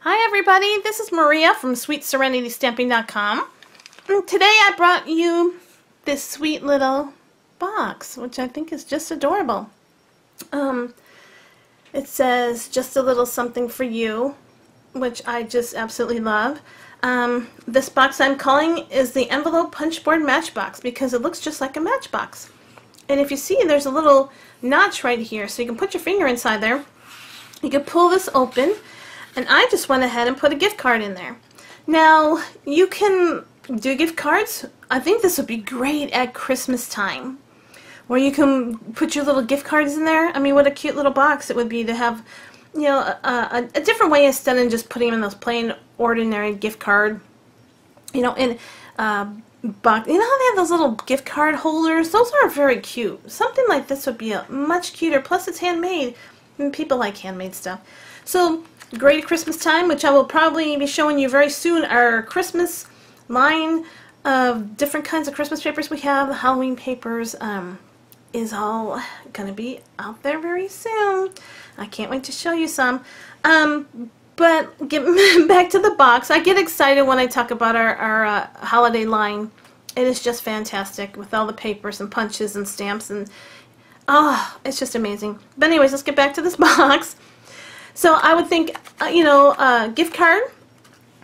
Hi everybody, this is Maria from SweetSerenityStamping.com. And today I brought you this sweet little box, which I think is just adorable. It says, "Just a little something for you," which I just absolutely love. This box I'm calling is the Envelope Punchboard Matchbox because it looks just like a matchbox. And if you see, there's a little notch right here, so you can put your finger inside there. You can pull this open. And I just went ahead and put a gift card in there. Now, you can do gift cards. I think this would be great at Christmas time, where you can put your little gift cards in there. I mean, what a cute little box it would be to have, you know, a different way instead of just putting them in those plain, ordinary gift card, you know, in box. You know how they have those little gift card holders? Those are very cute. Something like this would be much cuter. Plus, it's handmade, and people like handmade stuff. So, great at Christmas time, which I will probably be showing you very soon. Our Christmas line of different kinds of Christmas papers we have, the Halloween papers, is all going to be out there very soon. I can't wait to show you some. But getting back to the box, I get excited when I talk about our holiday line. It is just fantastic with all the papers and punches and stamps, and it's just amazing. But anyways, let's get back to this box. So I would think, you know, a gift card,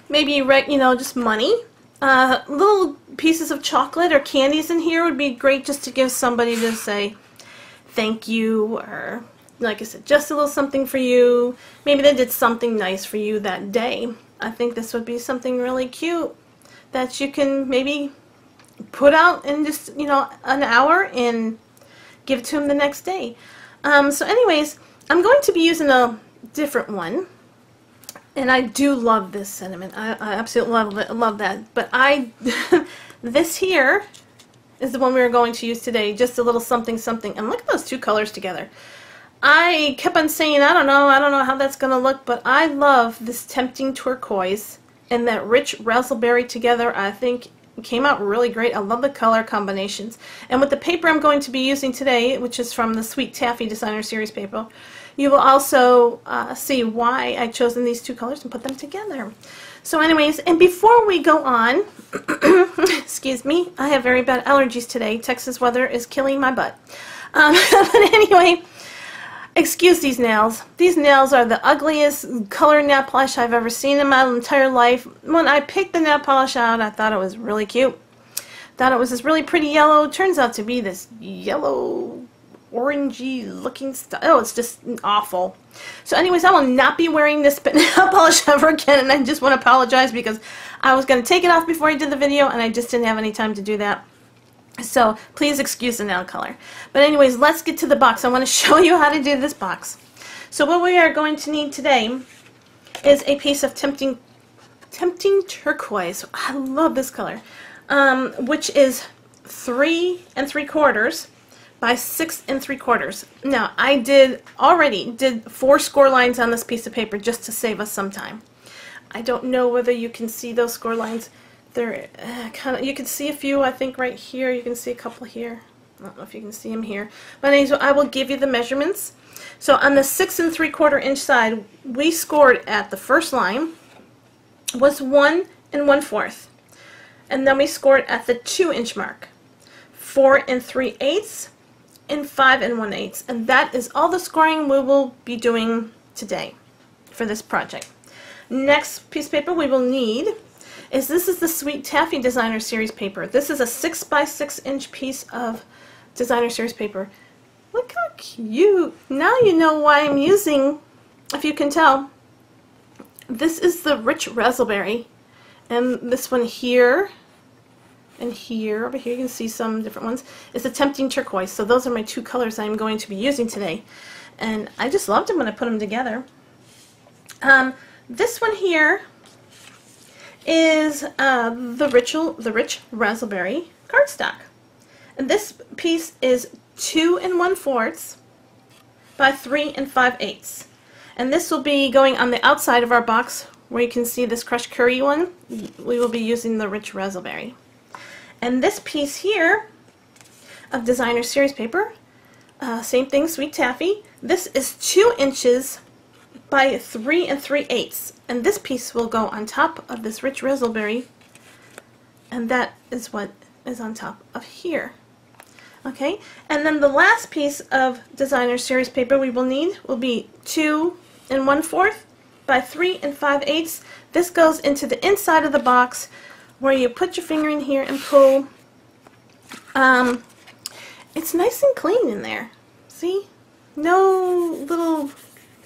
maybe, you know, just money. Little pieces of chocolate or candies in here would be great just to give somebody to say thank you, or, like I said, just a little something for you. Maybe they did something nice for you that day. I think this would be something really cute that you can maybe put out in just, you know, an hour and give it to them the next day. So anyways, I'm going to be using a different one, and I do love this sentiment. I absolutely love that. But this here is the one we are going to use today. Just a little something something. And look at those two colors together. I kept on saying I don't know how that's gonna look, but I love this tempting turquoise and that rich raspberry together. I think it came out really great. I love the color combinations. And with the paper I'm going to be using today, which is from the Sweet Taffy Designer Series paper, you will also see why I've chosen these two colors and put them together. So anyways, and before we go on, excuse me, I have very bad allergies today. Texas weather is killing my butt. But anyway, excuse these nails. These nails are the ugliest colored nail polish I've ever seen in my entire life. When I picked the nail polish out, I thought it was really cute. Thought it was this really pretty yellow. Turns out to be this yellow, orangey looking stuff. Oh, it's just awful. So anyways, I will not be wearing this nail polish ever again, and I just want to apologize because I was going to take it off before I did the video, and I just didn't have any time to do that. So please excuse the nail color. But anyways, let's get to the box. I want to show you how to do this box. So what we are going to need today is a piece of tempting turquoise. I love this color, which is 3 3/4 by 6 3/4. Now, I already did 4 score lines on this piece of paper just to save us some time. I don't know whether you can see those score lines. They're kind of, you can see a few, I think, right here. You can see a couple here. I don't know if you can see them here. But anyways, I will give you the measurements. So on the 6 3/4 inch side, we scored at the first line was 1 1/4. And then we scored at the 2 inch mark, 4 3/8. and 5 1/8, and that is all the scoring we will be doing today for this project. Next piece of paper we will need is this is the Sweet Taffy Designer Series paper. This is a 6 by 6 inch piece of Designer Series paper. Look how cute. Now you know why I'm using, if you can tell, this is the rich raspberry, and this one here and here, over here you can see some different ones, is the tempting turquoise. So those are my two colors I'm going to be using today, and I just loved them when I put them together. This one here is the rich raspberry cardstock, and this piece is 2 1/4 by 3 5/8, and this will be going on the outside of our box where you can see this crushed curry one. We will be using the rich raspberry. And this piece here of Designer Series paper, same thing, Sweet Taffy. This is 2 inches by 3 3/8, and this piece will go on top of this rich raspberry, and that is what is on top of here. Okay, and then the last piece of designer series paper we will need will be 2 1/4 by 3 5/8. This goes into the inside of the box where you put your finger in here and pull. It's nice and clean in there. See? No little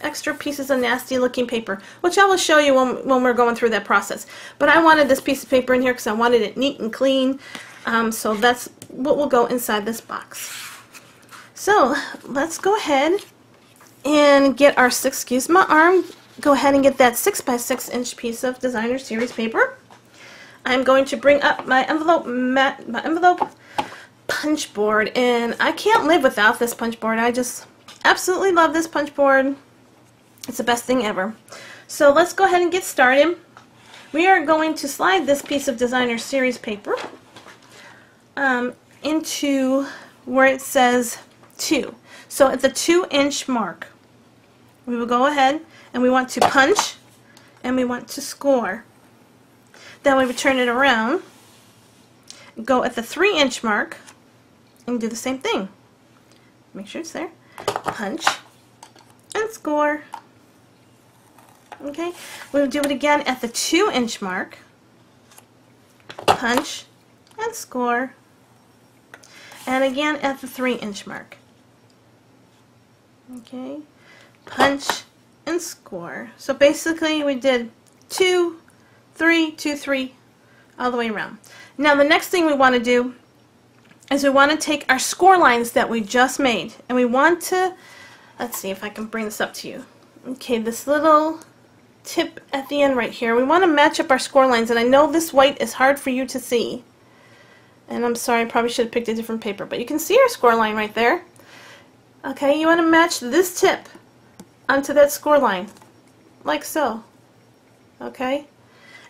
extra pieces of nasty looking paper, which I will show you when we're going through that process. But I wanted this piece of paper in here because I wanted it neat and clean. So that's what will go inside this box. So let's go ahead and get our excuse my arm, go ahead and get that 6 by 6 inch piece of designer series paper. I'm going to bring up my envelope punch board, and I can't live without this punch board. I just absolutely love this punch board. It's the best thing ever. So let's go ahead and get started. We are going to slide this piece of designer series paper into where it says 2. So at the 2-inch mark, we will go ahead and we want to punch and we want to score. Then we would turn it around, go at the 3-inch mark, and do the same thing. Make sure it's there. Punch and score. Okay, we'll do it again at the 2-inch mark. Punch and score. And again at the 3-inch mark. Okay, punch and score. So basically we did 2, 3, 2, 3 all the way around. Now the next thing we want to do is we want to take our score lines that we just made, and we want to, let's see if I can bring this up to you. Okay, this little tip at the end right here, we want to match up our score lines, and I know this white is hard for you to see, and I'm sorry, I probably should have picked a different paper, but you can see our score line right there. Okay, you want to match this tip onto that score line, like so. Okay,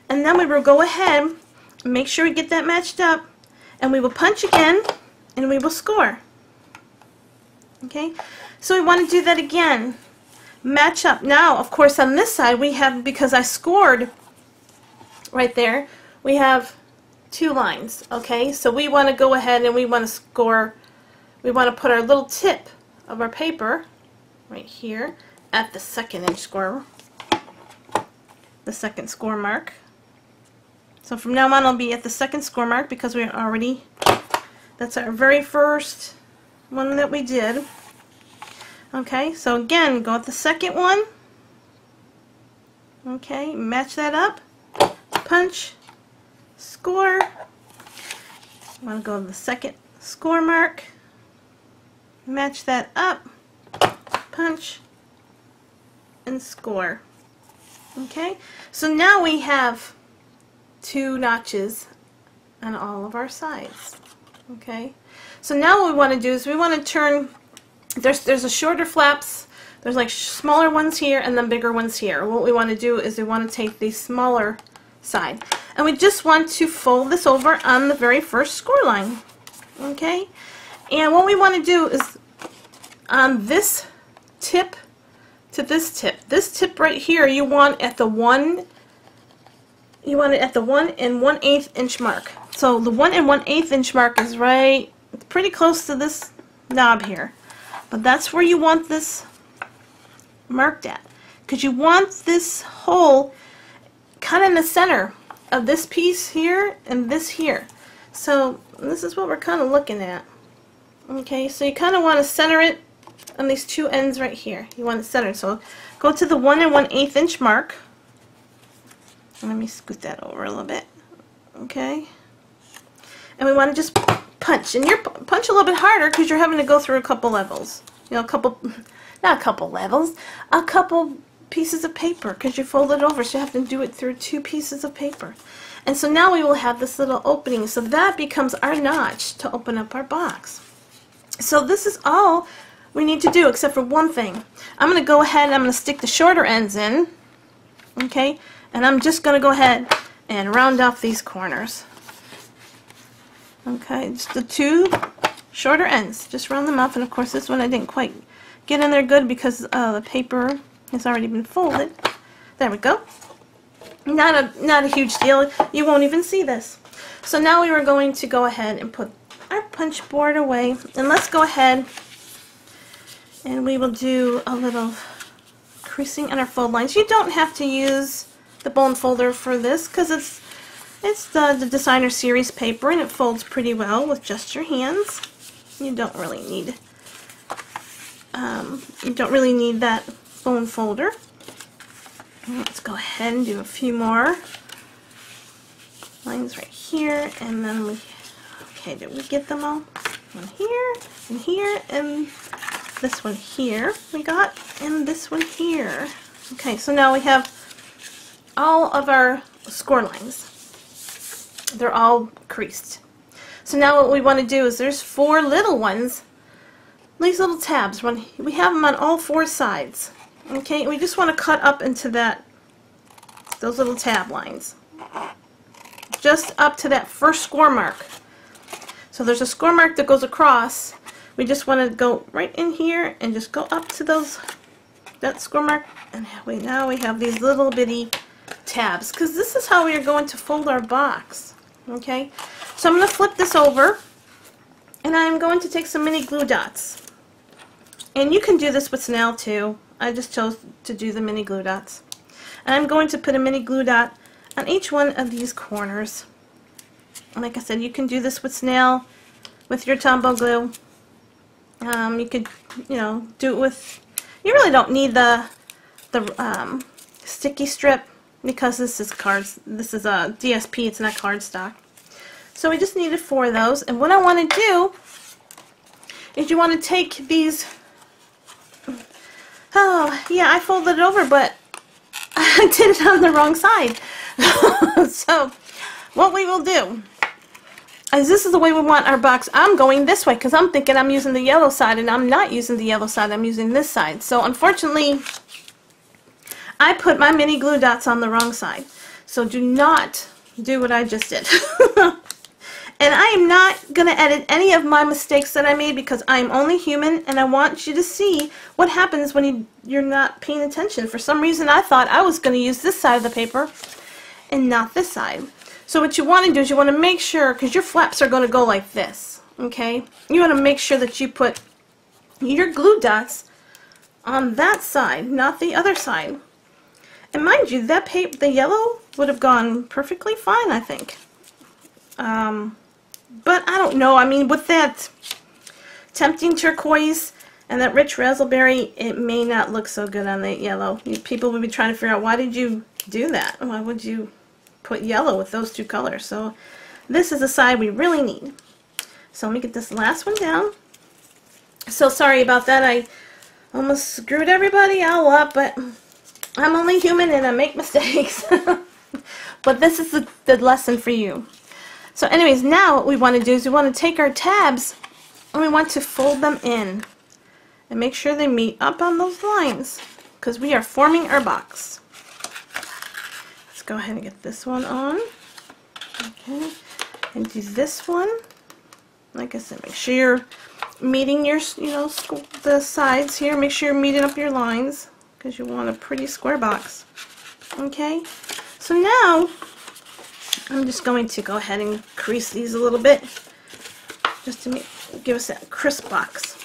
and then we will go ahead and make sure we get that matched up, and we will punch again and we will score. Okay, so we want to do that again. Match up. Now of course on this side we have, because I scored right there, we have 2 lines. Okay, so we want to go ahead and we want to score, we want to put our little tip of our paper right here at the 2nd-inch score, the 2nd score mark. So from now on I'll be at the 2nd score mark because we're already, that's our very first one that we did. Okay, so again, go at the 2nd one. Okay, match that up. Punch, score. I'm going to go to the 2nd score mark. Match that up. Punch and score. Okay, so now we have 2 notches on all of our sides. Okay, so now what we want to do is we want to turn, there's a shorter flaps, there's like smaller ones here and then bigger ones here. What we want to do is we want to take the smaller side and we just want to fold this over on the very first score line. Okay, and what we want to do is on this tip to this tip right here, you want at the 1 1/8 inch mark. So the 1 1/8 inch mark is right pretty close to this knob here, but that's where you want this marked at, because you want this hole kind of in the center of this piece here and this here. So this is what we're kind of looking at. Okay, so you kind of want to center it on these 2 ends right here. You want to center it. So go to the 1 1/8 inch mark. Let me scoot that over a little bit. Okay, and we want to just punch, and you're punch a little bit harder because you're having to go through a couple levels. You know, not a couple levels, a couple pieces of paper, because you fold it over, so you have to do it through 2 pieces of paper. And so now we will have this little opening, so that becomes our notch to open up our box. So this is all we need to do except for one thing. I'm going to go ahead and I'm going to stick the shorter ends in. Okay, and I'm just going to go ahead and round off these corners. Okay, just the 2 shorter ends. Just round them off, and of course this one I didn't quite get in there good because the paper has already been folded. There we go. Not a huge deal. You won't even see this. So now we are going to go ahead and put our punch board away, and let's go ahead and we will do a little creasing on our fold lines. You don't have to use the bone folder for this because it's the designer series paper and it folds pretty well with just your hands. You don't really need that bone folder. Let's go ahead and do a few more lines right here, and then okay, did we get them all? One here, and this one here we got, and this one here. Okay, so now we have all of our score lines. They're all creased. So now what we want to do is there's 4 little ones, these little tabs. We have them on all 4 sides. Okay, we just want to cut up into those little tab lines, just up to that first score mark. So there's a score mark that goes across. We just want to go right in here and just go up to that score mark, and now we have these little bitty tabs, because this is how we are going to fold our box. Okay, so I'm going to flip this over, and I'm going to take some mini glue dots, and you can do this with snail too. I just chose to do the mini glue dots. And I'm going to put a mini glue dot on each one of these corners. And like I said, you can do this with snail, with your Tombow glue. You could, do it with. You really don't need the sticky strip because this is cards. This is a DSP. It's not cardstock. So we just needed 4 of those. And what I want to do is you want to take these. Oh, yeah, I folded it over, but I did it on the wrong side. So, what we will do is this is the way we want our box. I'm going this way because I'm thinking I'm using the yellow side, and I'm not using the yellow side. I'm using this side. So, unfortunately, I put my mini glue dots on the wrong side. So, do not do what I just did. And I am not going to edit any of my mistakes that I made because I'm only human, and I want you to see what happens when you're not paying attention. For some reason I thought I was going to use this side of the paper and not this side. So what you want to do is you want to make sure, because your flaps are going to go like this, okay? You want to make sure that you put your glue dots on that side, not the other side. And mind you, that paper, the yellow, would have gone perfectly fine, I think. But I don't know. I mean, with that tempting turquoise and that rich raspberry, it may not look so good on that yellow. People would be trying to figure out, why did you do that? Why would you put yellow with those 2 colors? So this is the side we really need. So let me get this last one down. So sorry about that. I almost screwed everybody all up, but I'm only human and I make mistakes. But this is the lesson for you. So anyways, now what we want to do is we want to take our tabs and we want to fold them in and make sure they meet up on those lines because we are forming our box. Let's go ahead and get this one on. Okay, and do this one. Like I said, make sure you're meeting your, the sides here. Make sure you're meeting up your lines because you want a pretty square box. Okay, so now I'm just going to go ahead and crease these a little bit just to give us that crisp box.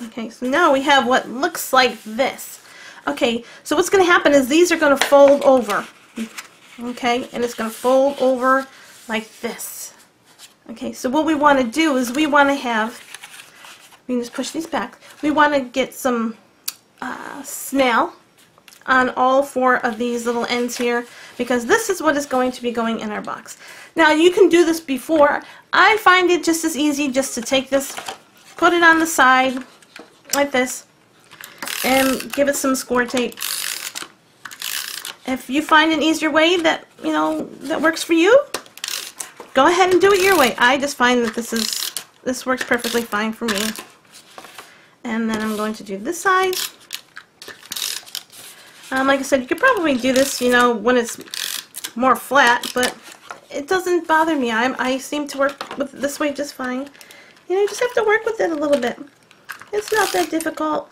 Okay, so now we have what looks like this. Okay, so what's going to happen is these are going to fold over. Okay, and it's going to fold over like this. Okay, so what we want to do is we want to have, we can just push these back, we want to get some snail on all 4 of these little ends here, because this is what is going to be going in our box. Now you can do this before. I find it just as easy just to take this, put it on the side like this, and give it some score tape. If you find an easier way that, that works for you, go ahead and do it your way. I just find that this works perfectly fine for me. And then I'm going to do this side. Like I said, you could probably do this, when it's more flat, but it doesn't bother me. I seem to work with it this way just fine. You just have to work with it a little bit. It's not that difficult.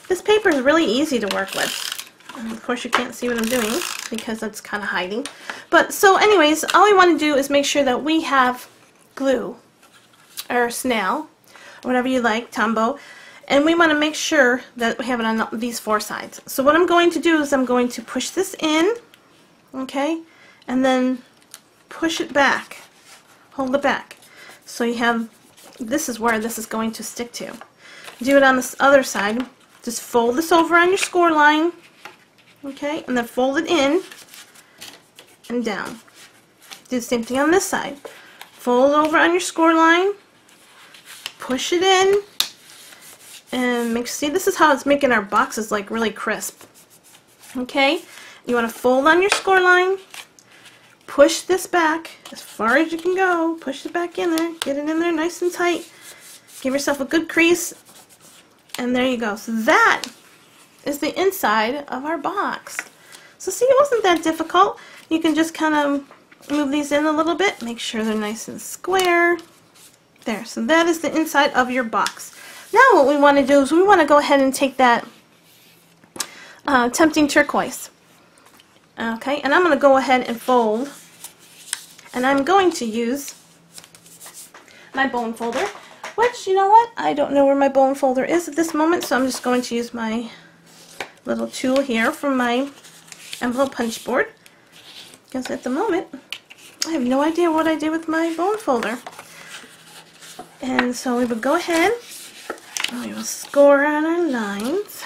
This paper is really easy to work with. And of course you can't see what I'm doing because that's kind of hiding. But so anyways, all we want to do is make sure that we have glue or snail, or whatever you like, Tombow, and we want to make sure that we have it on these 4 sides. So what I'm going to do is I'm going to push this in, okay, and then push it back, hold it back. So you have, this is where this is going to stick to. Do it on this other side. Just fold this over on your score line, okay, and then fold it in and down. Do the same thing on this side. Fold over on your score line, push it in, and see, this is how it's making our boxes like really crisp. Okay, you want to fold on your score line, push this back as far as you can go, push it back in there, get it in there nice and tight, give yourself a good crease, and there you go. So that is the inside of our box. So see, it wasn't that difficult. You can just kind of move these in a little bit, make sure they're nice and square. There, so that is the inside of your box. Now what we want to do is we want to go ahead and take that Tempting Turquoise. Okay, and I'm going to go ahead and fold, and I'm going to use my bone folder, which, you know what, I don't know where my bone folder is at this moment, so I'm just going to use my little tool here from my envelope punch board, because at the moment I have no idea what I did with my bone folder. And so we would go ahead and we will score on our lines.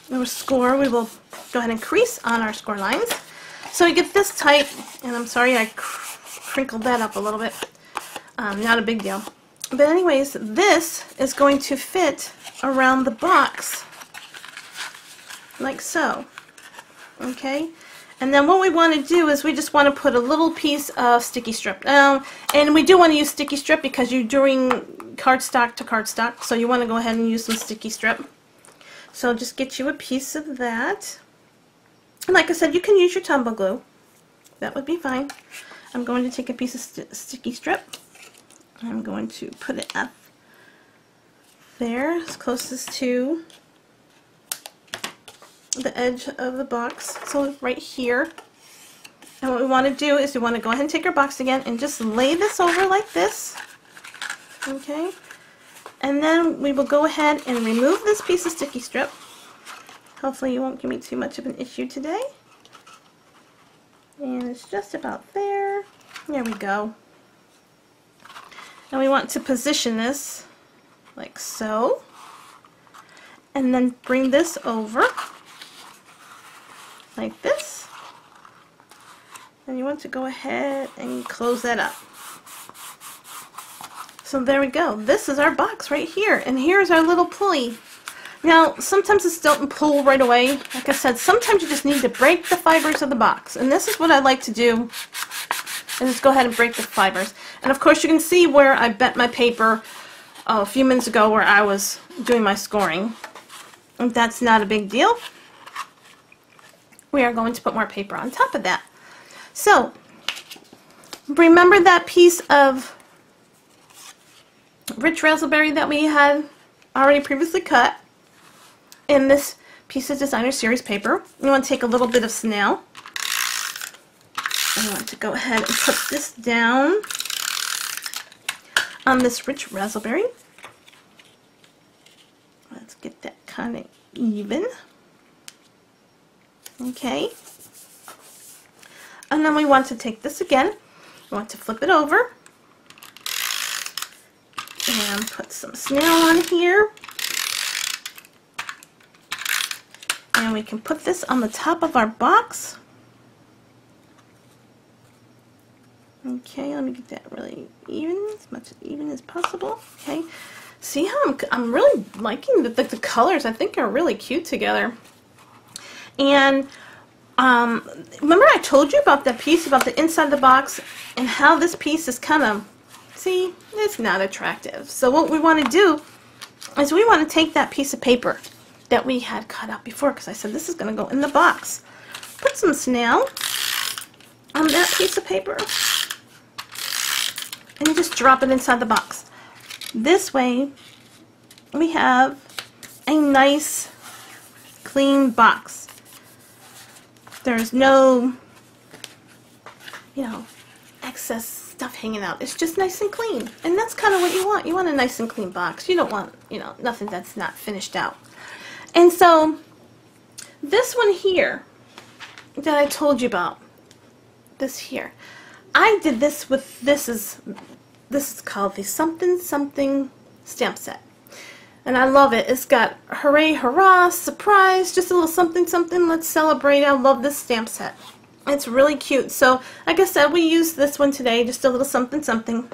We will go ahead and crease on our score lines. So we get this tight, and I'm sorry I crinkled that up a little bit. Not a big deal. But anyways, this is going to fit around the box like so. Okay? And then what we want to do is we just want to put a little piece of sticky strip. And we do want to use sticky strip because you're doing cardstock to cardstock, so you want to go ahead and use some sticky strip. So just get you a piece of that. And like I said, you can use your Tombow glue. That would be fine. I'm going to take a piece of sticky strip. I'm going to put it up there, as close as to the edge of the box, so right here. And what we want to do is we want to go ahead and take our box again and just lay this over like this, okay, and then we will go ahead and remove this piece of sticky strip. Hopefully you won't give me too much of an issue today, and it's just about there. There we go. And we want to position this like so, and then bring this over like this, and you want to go ahead and close that up. So there we go. This is our box right here, and here's our little pulley. Now sometimes this doesn't pull right away. Like I said, sometimes you just need to break the fibers of the box, and this is what I like to do, and just go ahead and break the fibers. And of course you can see where I bent my paper a few minutes ago where I was doing my scoring. And that's not a big deal. We are going to put more paper on top of that. So, remember that piece of rich raspberry that we had already previously cut in this piece of designer series paper? You want to take a little bit of snail. I want to go ahead and put this down on this rich raspberry. Let's get that kind of even. Okay. And then we want to take this again. We want to flip it over and put some snail on here. And we can put this on the top of our box. Okay, let me get that really even, as much even as possible. Okay, see how I'm really liking the colors. I think are really cute together. And remember I told you about that piece about the inside of the box and how this piece is kind of, see, it's not attractive. So what we want to do is we want to take that piece of paper that we had cut out before, because I said this is going to go in the box. Put some snail on that piece of paper and just drop it inside the box. This way we have a nice clean box. There's no, you know, excess stuff hanging out. It's just nice and clean. And that's kind of what you want. You want a nice and clean box. You don't want, you know, nothing that's not finished out. And so this one here that I told you about, this here, I did this with, this is called the Something Something stamp set. And I love it. It's got hooray, hurrah, surprise, just a little something something, let's celebrate. I love this stamp set. It's really cute. So like I said, we used this one today, just a little something something.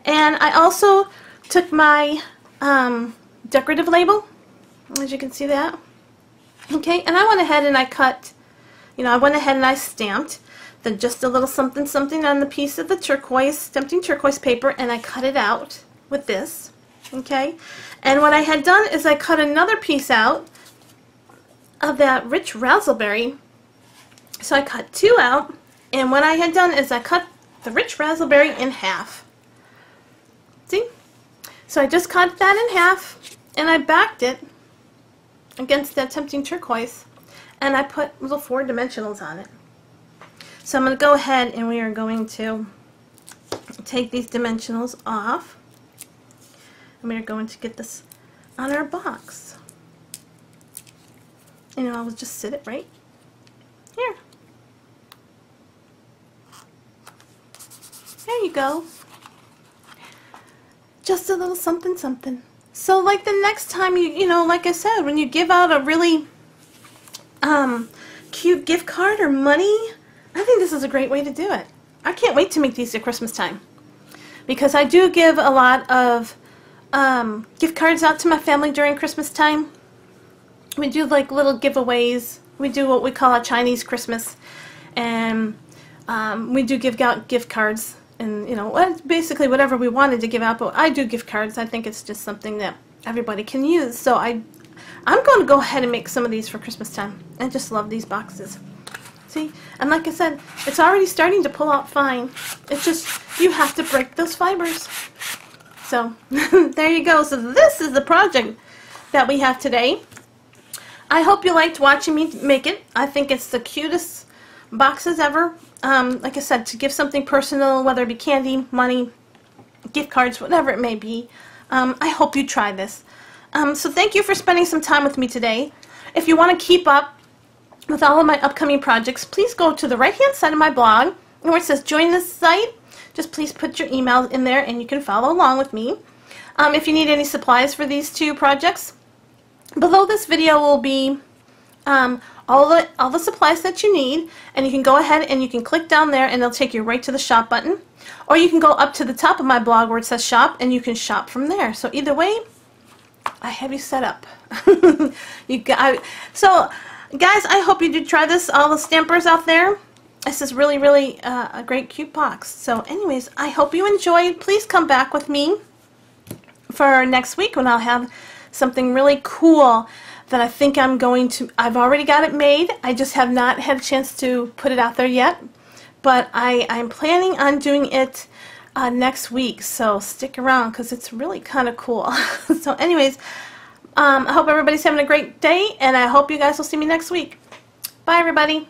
And I also took my decorative label, as you can see that. Okay, and I went ahead and I cut, you know, I went ahead and I stamped just a little something something on the piece of the turquoise, tempting turquoise paper, and I cut it out with this. Okay, and what I had done is I cut another piece out of that rich raspberry. So I cut two out, and what I had done is I cut the rich raspberry in half. See? So I just cut that in half, and I backed it against that tempting turquoise, and I put little 4-dimensionals on it. So I'm going to go ahead and we are going to take these dimensionals off, and we are going to get this on our box. You know, I'll just sit it right here. There you go. Just a little something something. So like the next time you know, like I said, when you give out a really cute gift card or money, I think this is a great way to do it. I can't wait to make these at Christmas time, because I do give a lot of gift cards out to my family during Christmas time. We do like little giveaways. We do what we call a Chinese Christmas, and we do give out gift cards, and you know, basically whatever we wanted to give out. But I do gift cards. I think it's just something that everybody can use. So I'm going to go ahead and make some of these for Christmas time. I just love these boxes. See, and like I said, it's already starting to pull out fine. It's just, you have to break those fibers. So, there you go. So this is the project that we have today. I hope you liked watching me make it. I think it's the cutest boxes ever. Like I said, to give something personal, whether it be candy, money, gift cards, whatever it may be. I hope you try this. So thank you for spending some time with me today. If you want to keep up with all of my upcoming projects, please go to the right-hand side of my blog, where it says join this site. Just please put your email in there and you can follow along with me. If you need any supplies for these two projects, below this video will be all the supplies that you need, and you can go ahead and you can click down there and it'll take you right to the shop button, or you can go up to the top of my blog where it says shop and you can shop from there. So either way, I have you set up. So guys, I hope you do try this, all the stampers out there. This is really, really a great, cute box. So anyways, I hope you enjoyed. Please come back with me for next week when I'll have something really cool that I think I'm going to, I've already got it made. I just have not had a chance to put it out there yet. But I'm planning on doing it next week. So stick around because it's really kind of cool. So anyways, I hope everybody's having a great day, and I hope you guys will see me next week. Bye, everybody.